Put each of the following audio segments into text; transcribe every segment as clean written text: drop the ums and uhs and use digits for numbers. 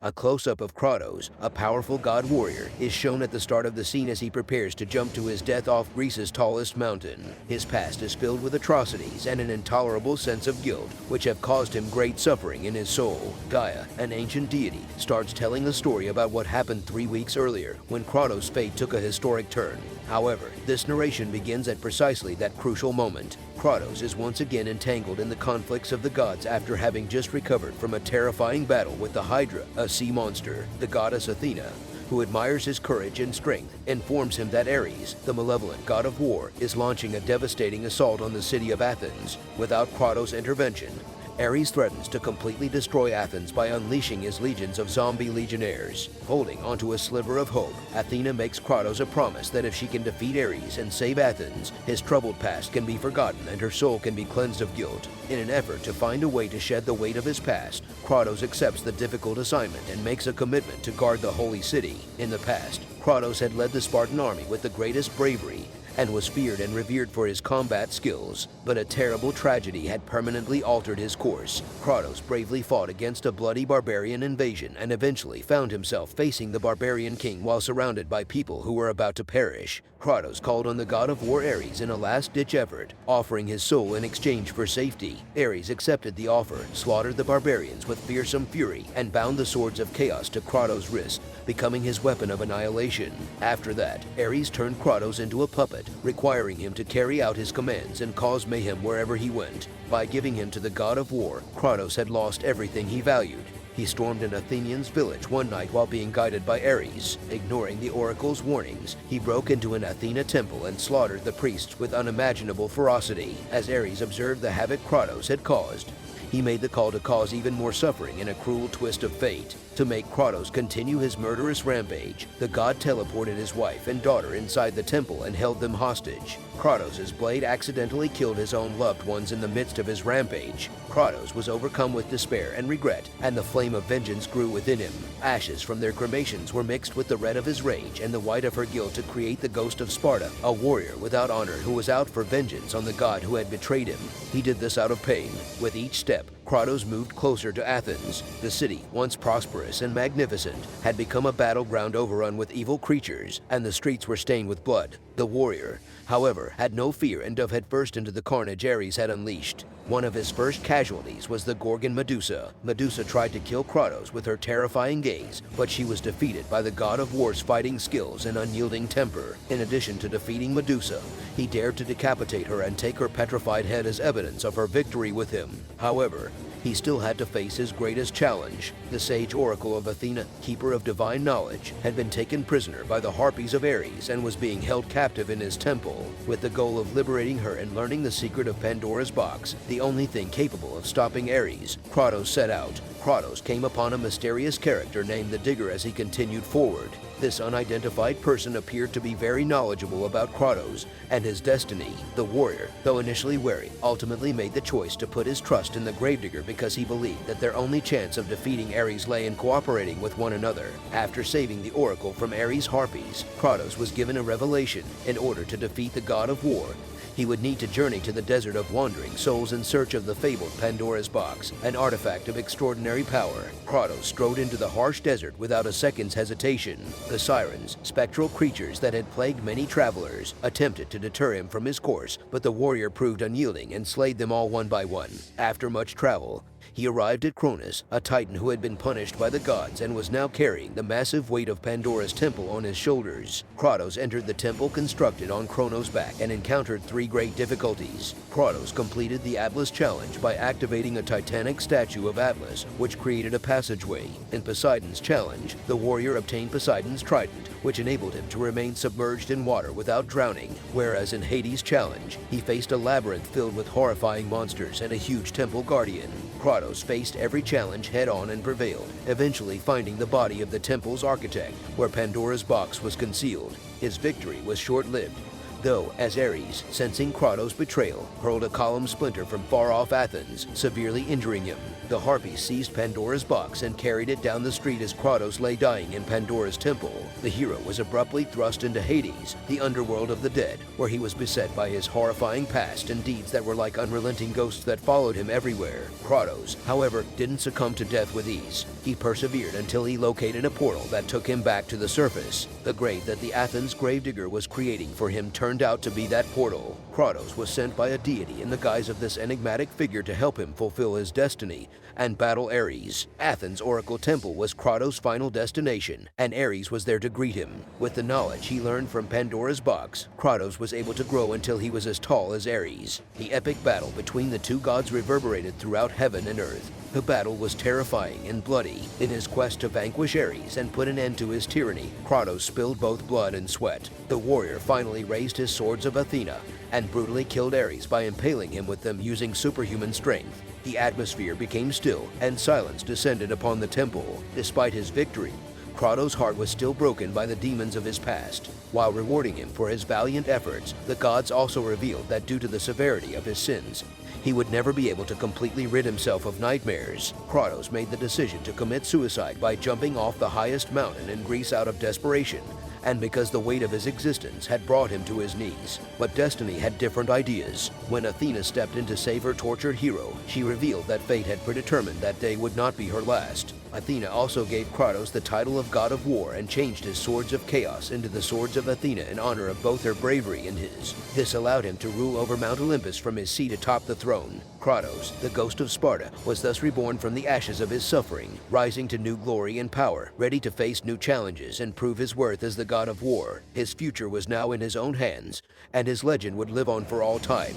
A close-up of Kratos, a powerful god warrior, is shown at the start of the scene as he prepares to jump to his death off Greece's tallest mountain. His past is filled with atrocities and an intolerable sense of guilt, which have caused him great suffering in his soul. Gaia, an ancient deity, starts telling the story about what happened 3 weeks earlier, when Kratos' fate took a historic turn. However, this narration begins at precisely that crucial moment. Kratos is once again entangled in the conflicts of the gods after having just recovered from a terrifying battle with the Hydra, a sea monster. The goddess Athena, who admires his courage and strength, informs him that Ares, the malevolent god of war, is launching a devastating assault on the city of Athens. Without Kratos' intervention, Ares threatens to completely destroy Athens by unleashing his legions of zombie legionnaires. Holding onto a sliver of hope, Athena makes Kratos a promise that if she can defeat Ares and save Athens, his troubled past can be forgotten and her soul can be cleansed of guilt. In an effort to find a way to shed the weight of his past, Kratos accepts the difficult assignment and makes a commitment to guard the holy city. In the past, Kratos had led the Spartan army with the greatest bravery and was feared and revered for his combat skills, but a terrible tragedy had permanently altered his course. Kratos bravely fought against a bloody barbarian invasion and eventually found himself facing the barbarian king while surrounded by people who were about to perish. Kratos called on the god of war Ares in a last-ditch effort, offering his soul in exchange for safety. Ares accepted the offer, slaughtered the barbarians with fearsome fury, and bound the swords of chaos to Kratos' wrist, becoming his weapon of annihilation. After that, Ares turned Kratos into a puppet, requiring him to carry out his commands and cause mayhem wherever he went. By giving him to the god of war, Kratos had lost everything he valued. He stormed an Athenian's village one night while being guided by Ares. Ignoring the oracle's warnings, he broke into an Athena temple and slaughtered the priests with unimaginable ferocity. As Ares observed the havoc Kratos had caused, he made the call to cause even more suffering in a cruel twist of fate. To make Kratos continue his murderous rampage, the god teleported his wife and daughter inside the temple and held them hostage. Kratos' blade accidentally killed his own loved ones in the midst of his rampage. Kratos was overcome with despair and regret, and the flame of vengeance grew within him. Ashes from their cremations were mixed with the red of his rage and the white of her guilt to create the ghost of Sparta, a warrior without honor who was out for vengeance on the god who had betrayed him. He did this out of pain. With each step, Kratos moved closer to Athens. The city, once prosperous and magnificent, had become a battleground overrun with evil creatures, and the streets were stained with blood. The warrior, however, had no fear and dove headfirst into the carnage Ares had unleashed. One of his first casualties was the Gorgon Medusa. Medusa tried to kill Kratos with her terrifying gaze, but she was defeated by the god of war's fighting skills and unyielding temper. In addition to defeating Medusa, he dared to decapitate her and take her petrified head as evidence of her victory with him. However, he still had to face his greatest challenge. The sage oracle of Athena, keeper of divine knowledge, had been taken prisoner by the harpies of Ares and was being held captive in his temple. With the goal of liberating her and learning the secret of Pandora's box, the only thing capable of stopping Ares, Kratos set out. Kratos came upon a mysterious character named the Digger as he continued forward. This unidentified person appeared to be very knowledgeable about Kratos and his destiny. The warrior, though initially wary, ultimately made the choice to put his trust in the Gravedigger because he believed that their only chance of defeating Ares lay in cooperating with one another. After saving the oracle from Ares' harpies, Kratos was given a revelation. In order to defeat the god of war, he would need to journey to the desert of wandering souls in search of the fabled Pandora's box, an artifact of extraordinary power. Kratos strode into the harsh desert without a second's hesitation. The sirens, spectral creatures that had plagued many travelers, attempted to deter him from his course, but the warrior proved unyielding and slayed them all one by one. After much travel, he arrived at Cronus, a titan who had been punished by the gods and was now carrying the massive weight of Pandora's temple on his shoulders. Kratos entered the temple constructed on Kronos' back and encountered 3 great difficulties. Kratos completed the Atlas challenge by activating a titanic statue of Atlas, which created a passageway. In Poseidon's challenge, the warrior obtained Poseidon's trident, which enabled him to remain submerged in water without drowning, whereas in Hades' challenge, he faced a labyrinth filled with horrifying monsters and a huge temple guardian. Kratos faced every challenge head-on and prevailed, eventually finding the body of the temple's architect, where Pandora's box was concealed. His victory was short-lived. though, as Ares, sensing Kratos' betrayal, hurled a column splinter from far-off Athens, severely injuring him. The Harpies seized Pandora's box and carried it down the street as Kratos lay dying in Pandora's temple. The hero was abruptly thrust into Hades, the underworld of the dead, where he was beset by his horrifying past and deeds that were like unrelenting ghosts that followed him everywhere. Kratos, however, didn't succumb to death with ease. He persevered until he located a portal that took him back to the surface. The grave that the Athens gravedigger was creating for him turned out to be that portal. Kratos was sent by a deity in the guise of this enigmatic figure to help him fulfill his destiny and battle Ares. Athens' Oracle Temple was Kratos' final destination, and Ares was there to greet him. With the knowledge he learned from Pandora's box, Kratos was able to grow until he was as tall as Ares. The epic battle between the two gods reverberated throughout heaven and earth. The battle was terrifying and bloody. In his quest to vanquish Ares and put an end to his tyranny, Kratos spilled both blood and sweat. The warrior finally raised his swords of Athena and brutally killed Ares by impaling him with them using superhuman strength. The atmosphere became still, and silence descended upon the temple. Despite his victory, Kratos' heart was still broken by the demons of his past. While rewarding him for his valiant efforts, the gods also revealed that due to the severity of his sins, he would never be able to completely rid himself of nightmares. Kratos made the decision to commit suicide by jumping off the highest mountain in Greece out of desperation, and because the weight of his existence had brought him to his knees. But destiny had different ideas. When Athena stepped in to save her tortured hero, she revealed that fate had predetermined that day would not be her last. Athena also gave Kratos the title of God of War and changed his Swords of Chaos into the Swords of Athena in honor of both her bravery and his. This allowed him to rule over Mount Olympus from his seat atop the throne. Kratos, the ghost of Sparta, was thus reborn from the ashes of his suffering, rising to new glory and power, ready to face new challenges and prove his worth as the God of War. His future was now in his own hands, and his legend would live on for all time.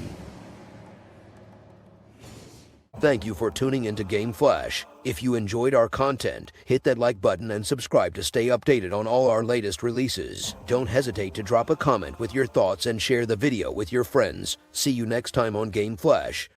Thank you for tuning into Game Flash. If you enjoyed our content, hit that like button and subscribe to stay updated on all our latest releases. Don't hesitate to drop a comment with your thoughts and share the video with your friends. See you next time on Game Flash.